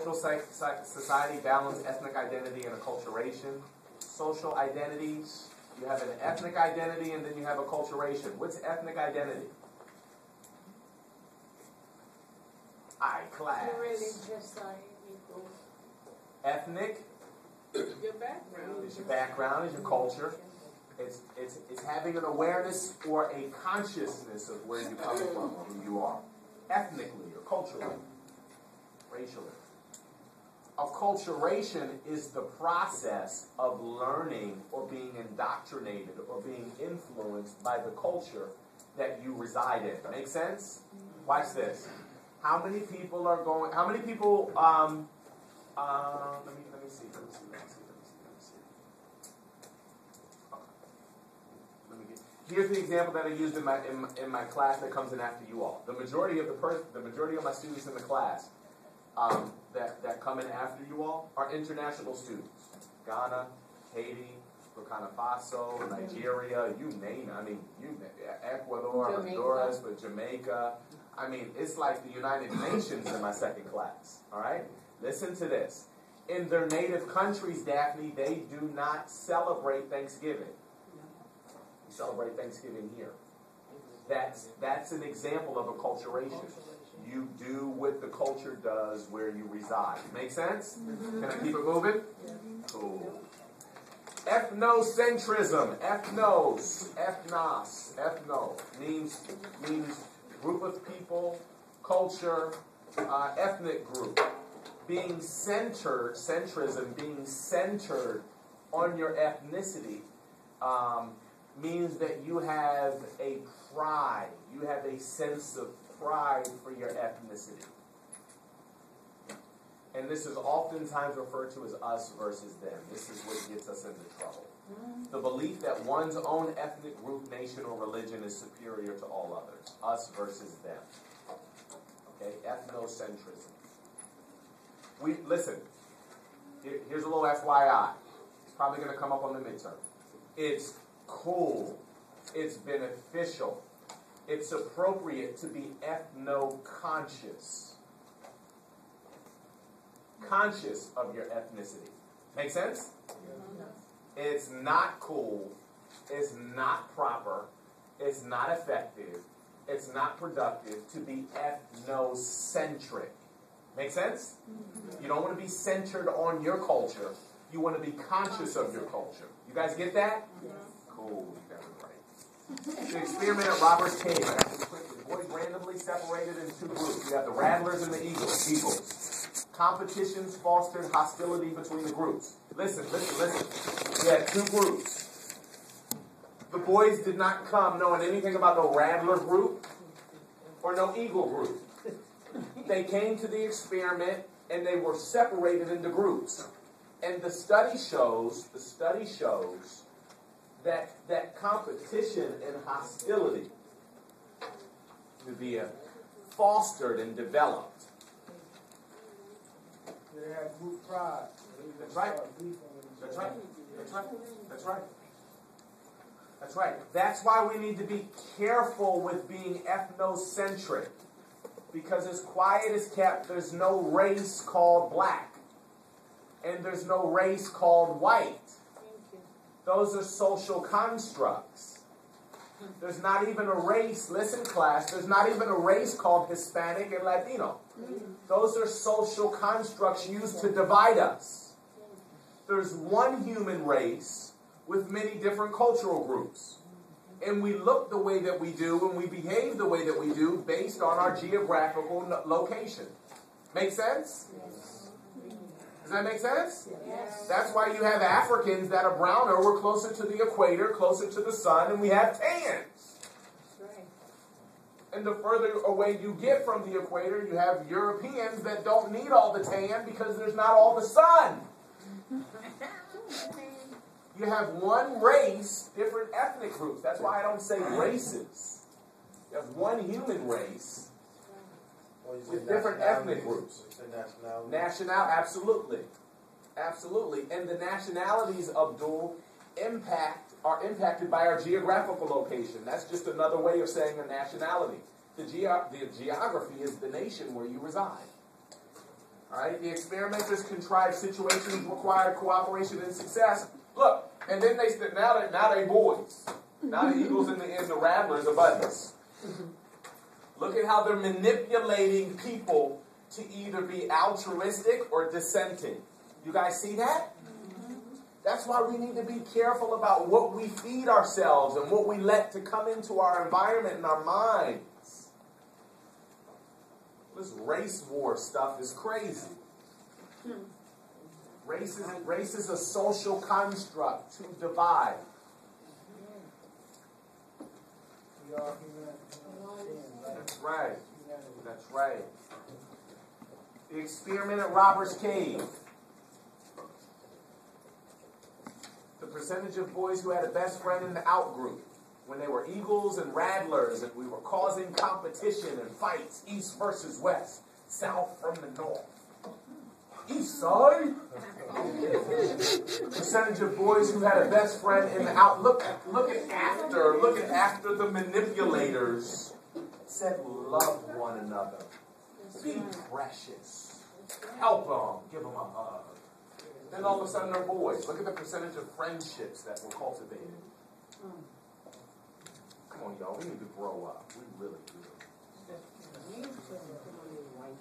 cultural society balance ethnic identity and acculturation. Social identities, you have an ethnic identity and then you have acculturation. What's ethnic identity? Class. You're really just like equal. Ethnic Your background. is your background, is your culture. It's having an awareness or a consciousness of where you're coming from, who you are, ethnically or culturally, racially. Acculturation is the process of learning or being indoctrinated or being influenced by the culture that you reside in. Make sense? Watch this. How many people are going? How many people? Let me see. Here's the example that I used in my class that comes in after you all. The majority of my students in the class that come in after you all are international students. Ghana, Haiti, Burkina Faso, Nigeria, you name it. I mean, Ecuador, Honduras, but Jamaica. I mean, it's like the United Nations in my second class. All right? Listen to this. In their native countries, Daphne, they do not celebrate Thanksgiving. We celebrate Thanksgiving here. That's an example of acculturation. You do what the culture does where you reside. Make sense? Can I keep it moving? Cool. Ethnocentrism. Ethnos means group of people, culture, ethnic group. Being centered, centrism, being centered on your ethnicity means that you have a pride. You have a sense of pride for your ethnicity. And this is oftentimes referred to as us versus them. This is what gets us into trouble. The belief that one's own ethnic group, nation, or religion is superior to all others. Us versus them. Okay? Ethnocentrism. Listen, here's a little FYI. It's probably going to come up on the midterm. It's cool. It's beneficial. It's appropriate to be ethno-conscious. Conscious of your ethnicity. Make sense? It's not cool. It's not proper. It's not effective. It's not productive to be ethnocentric. Make sense? You don't want to be centered on your culture. You want to be conscious of your culture. You guys get that? Cool. You got it right. The experiment at Robert's Cave. The boys randomly separated in two groups. You have the Rattlers and the Eagles. Competitions fostered hostility between the groups. Listen. You had two groups. The boys did not come knowing anything about no Rattler group or no Eagle group. They came to the experiment and they were separated into groups. And the study shows that competition and hostility to be fostered and developed. They have group pride. That's right. That's right. That's why we need to be careful with being ethnocentric. Because as quiet as kept, there's no race called black. And there's no race called white. Those are social constructs. There's not even a race, listen class, there's not even a race called Hispanic and Latino. Those are social constructs used to divide us. There's one human race with many different cultural groups. And we look the way that we do and we behave the way that we do based on our geographical location. Make sense? Yes. Does that make sense? Yes. That's why you have Africans that are browner. We're closer to the equator, closer to the sun, and we have tans. That's right. And the further away you get from the equator, you have Europeans that don't need all the tan because there's not all the sun. You have one race, different ethnic groups. That's why I don't say races. You have one human race with different ethnic groups. Absolutely. Absolutely. And the nationalities, Abdul, are impacted by our geographical location. That's just another way of saying a nationality. The geography is the nation where you reside. All right? The experimenters contrived situations required cooperation and success. Look, and then now they boys. Now the eagles and the rattlers are buddies. Look at how they're manipulating people to either be altruistic or dissenting. You guys see that? That's why we need to be careful about what we feed ourselves and what we let to come into our environment and our minds. This race war stuff is crazy. Race is a social construct to divide. That's right. That's right. The experiment at Robbers Cave. The percentage of boys who had a best friend in the out-group when they were eagles and rattlers and we were causing competition and fights, east versus west, south from the north. East side. Percentage of boys who had a best friend in the out. Look at after the manipulators said love one another. Be precious. Help them. Give them a hug. Then all of a sudden they're boys. Look at the percentage of friendships that were cultivated. Come on, y'all. We need to grow up. We really do.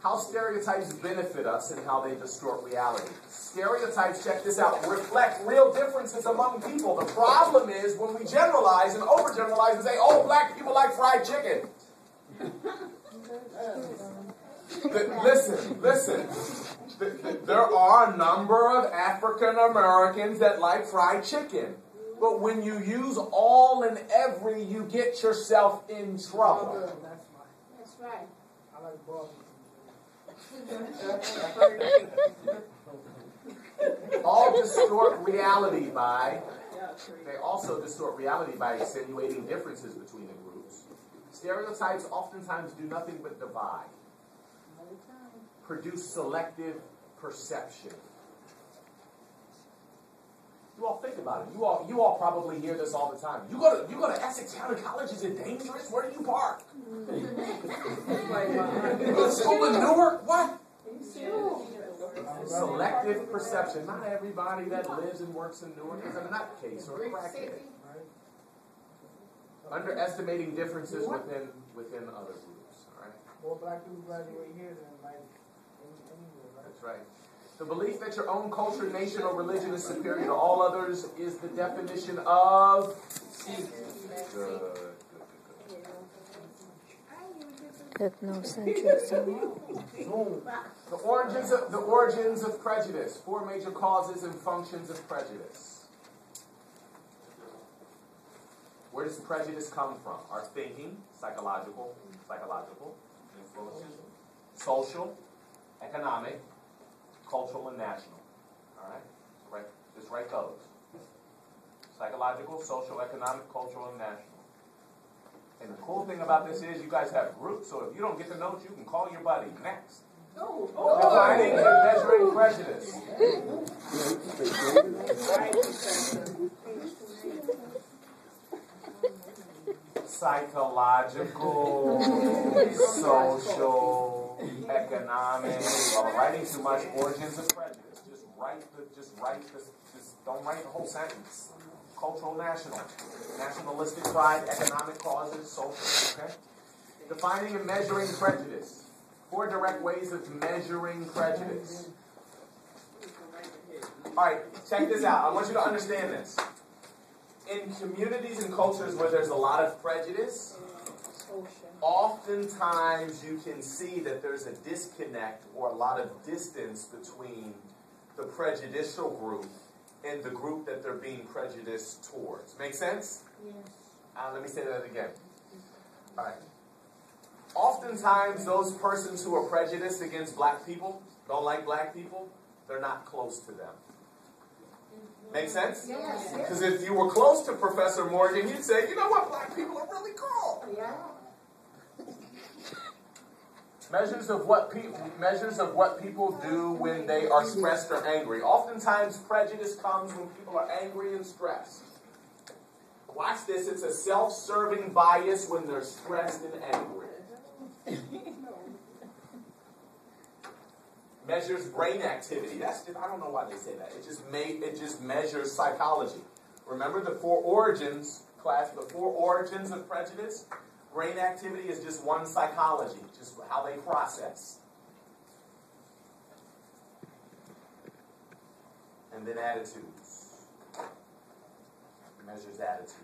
How stereotypes benefit us and how they distort reality. Stereotypes, check this out, reflect real differences among people. The problem is when we generalize and overgeneralize and say, oh, black people like fried chicken. Listen. There are a number of African Americans that like fried chicken. But when you use all and every, you get yourself in trouble. That's right. I like barbecue. All distort reality by, they also distort reality by insinuating differences between the groups. Stereotypes oftentimes do nothing but divide. Produce selective perception. You all think about it. You all probably hear this all the time. You go to Essex County College, is it dangerous? Where do you park? You go to school in Newark? What? Selective perception. Not everybody that lives and works in Newark is a nutcase or a crackhead. Underestimating differences within other groups. All right? More black people graduate here than like anywhere, right? That's right. The belief that your own culture, nation, or religion is superior to all others is the definition of good. Ethnocentrism. The origins of prejudice. 4 major causes and functions of prejudice. Where does prejudice come from? Our thinking, psychological influences, social, economic, cultural, and national. All right? Just write those. Psychological, social, economic, cultural, and national. And the cool thing about this is you guys have groups, so if you don't get the notes, you can call your buddy. Next. Defining and measuring prejudice. Psychological, social, economic. While writing too much, origins of prejudice. Just don't write the whole sentence. Cultural, national. Nationalistic pride, economic causes, social, okay? Defining and measuring prejudice. 4 direct ways of measuring prejudice. Alright, check this out. I want you to understand this. In communities and cultures where there's a lot of prejudice, oftentimes you can see that there's a disconnect or a lot of distance between the prejudicial group and the group that they're being prejudiced towards. Make sense? Yes. Let me say that again. All right. Oftentimes, those persons who are prejudiced against black people, don't like black people, they're not close to them. Make sense? Yes. Because if you were close to Professor Morgan, you'd say, you know what, black people are really cool. Yeah. Measures of what people do when they are stressed or angry. Oftentimes, prejudice comes when people are angry and stressed. Watch this. It's a self-serving bias when they're stressed and angry. measures brain activity. That's just, I don't know why they say that. It just measures psychology. Remember the 4 origins, class, the 4 origins of prejudice? Brain activity is just one psychology, just how they process. And then attitudes. Measures attitudes.